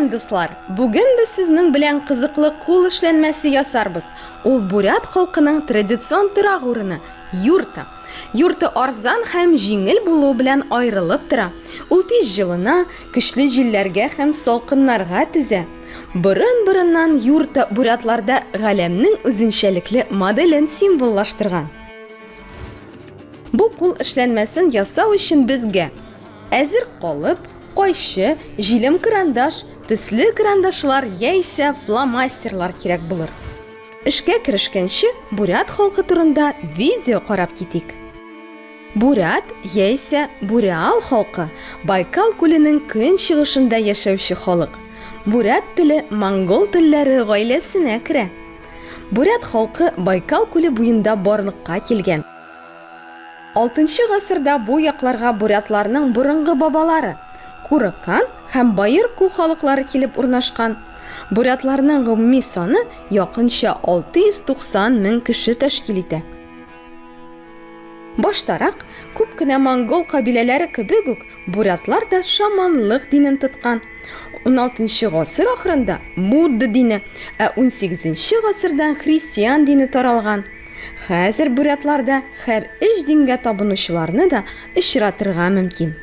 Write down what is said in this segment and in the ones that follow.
Салам, дуслар! Бүген без сезнең белән кызыклы кул эшләнмәсе ясарбыз. Ул бурят халкының традицион торак урыны – юрта. Юрта арзан һәм җиңел булуы белән аерылып тора. Ул тиз җылына, көчле җилләргә һәм салкыннарга түзә. Борын-борыннан юрта бурятларда галәмнең үзенчәлекле моделен символлаштырган. Бу кул эшләнмәсен ясау өчен безгә әзер калып, кайчы, җилем карандаш, төсле карандашлар яисә фломастерлар кирәк булыр. Эшкә керешкәнче, бурят халкы турында видео карап китик. Бурят яисә Буреал халкы Байкал күленең көнчыгышында яшәүче халык. Бурят теле монгол телләре гаиләсенә керә. Бурят халкы Байкал күле буенда барлыкка килгән. 6 гасырда бу якларга бурятларның борынгы бабалары Курыкан һәм Байырку халыклары килеп урнашкан. Бурятларның гомуми саны якынча 690 мең кеше тәшкил итә. Баштарак, күп кенә монгол кабиләләре кебек үк, бурятлар да шаманлык динен тоткан. 16 гасыр ахырында Будда дине, 18 гасырдан христиан дине таралган. Хәзер бурятларда һәр өч дингә табынучыларны да очратырга мөмкин.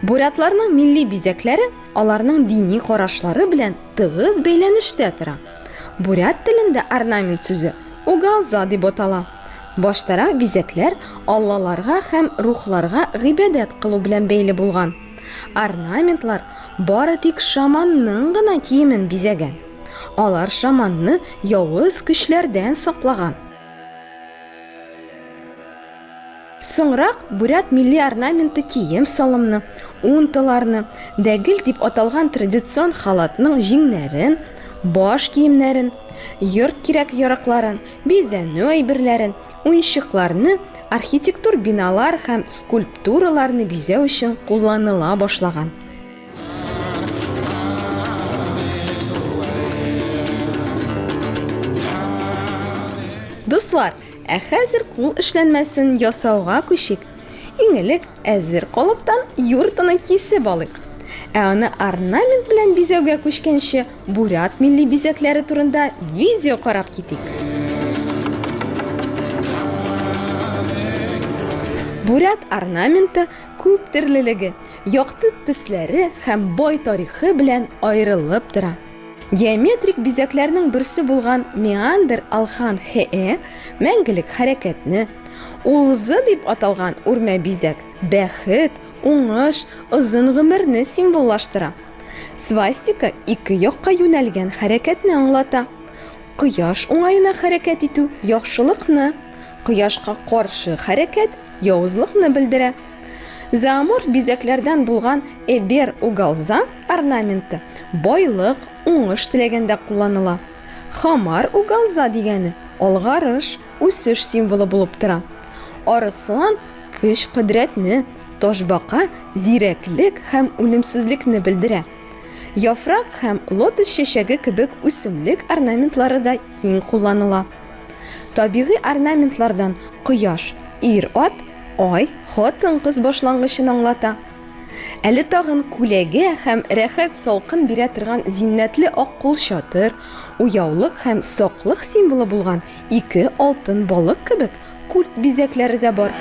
Бурятларның милли бизәкләре аларның дини карашлары белән тыгыз бәйләнештә тора. Бурят телендә орнамент сүзе угалза дип атала. Баштарак бизәкләр аллаларга һәм рухларга гыйбадәт кылу белән бәйле булган. Орнаментлар бары тик шаманның гына киемен бизәгән. Алар шаманны явыз көчләрдән саклаган. Соңрак бурят милли орнаменты кием салымны, унталарны, дәгел дип аталган традицион халатның җиңнәрен, баш киемнәрен, йорт кирәк-яракларын, бизәнү әйберләрен, уенчыкларны, архитектур биналар һәм скульптураларны бизәү өчен кулланыла башлаган. Дуслар, хәзер кул эшләнмәсен ясауга күчик. Иң элек әзер калыптан юртаны кисеп алыйк. Аны орнамент белән бизәүгә күчкәнче, бурят милли бизәкләре турында видео карап китик. Бурят орнаменты күп төрлелеге, якты төсләре һәм бай тарихы белән аерылып тора. Геометрик бизәкләрнең берсе булган меандр алхан хэ мәңгелек хәрәкәтне, улзы дип аталган үрмә бизәк бәхет, уңыш, озын гомерне символлаштыра. Свастика ике якка юнәлгән хәрәкәтне аңлата. Кояш уңаена хәрәкәт итү яхшылыкны, кояшка каршы хәрәкәт явызлыкны белдерә. Заморф бизәкләрдән булган эбер угалза орнаменты байлык, уңыш теләгәндә кулланыла. Хамар угалза дигәне алгарыш, үсеш символы булып тора. Арыслан көч-кодрәтне, ташбака зирәклек һәм үлемсезлекне белдерә. Яфрак һәм лотос чәчәге кебек үсемлек орнаментлары да киң кулланыла. Табигый орнаментлардан кояш, ир-ат, ай, хатын-кыз башлангычын аңлата. Әле тагын күләгә һәм рәхәт салкын бирә торган зиннәтле ак кул чатыр, уяулык һәм саклык символы булган ике алтын балык кебек культ бизәкләре дә бар.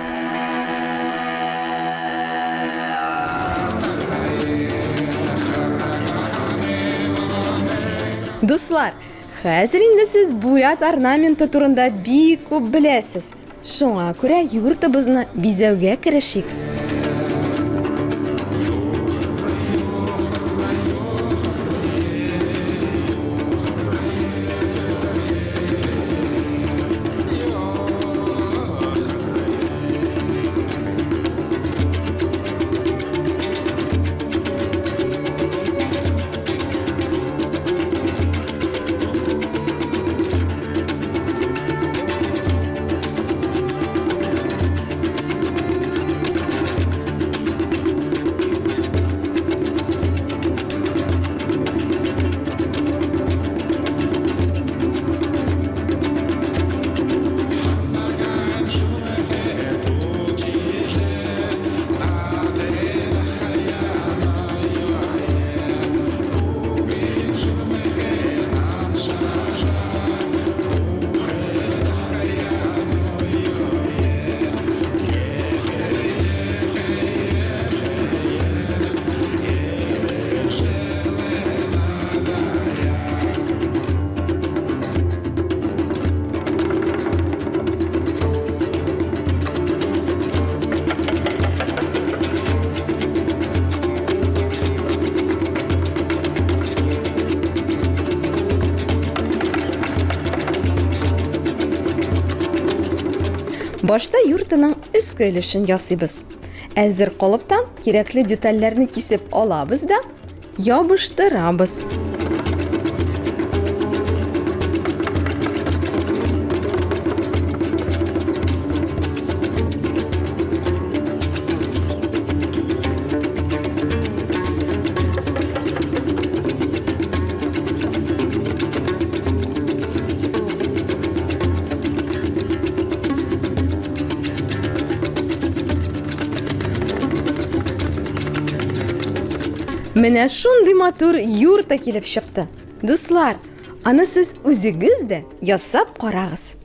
Дуслар, хәзер инде сез бурят орнаменты турында бик күп беләсез. Шуңа күрә юртыбызны бизәүгә керешик. Башта юртының өске өлешен ясыйбыз. Әзер калыптан кирәкле детальләрне кисеп алабыз да ябыштырабыз. Менә шундый матур юрта килеп чыкты. Дуслар, аны сез үзегез дә ясап карагыз.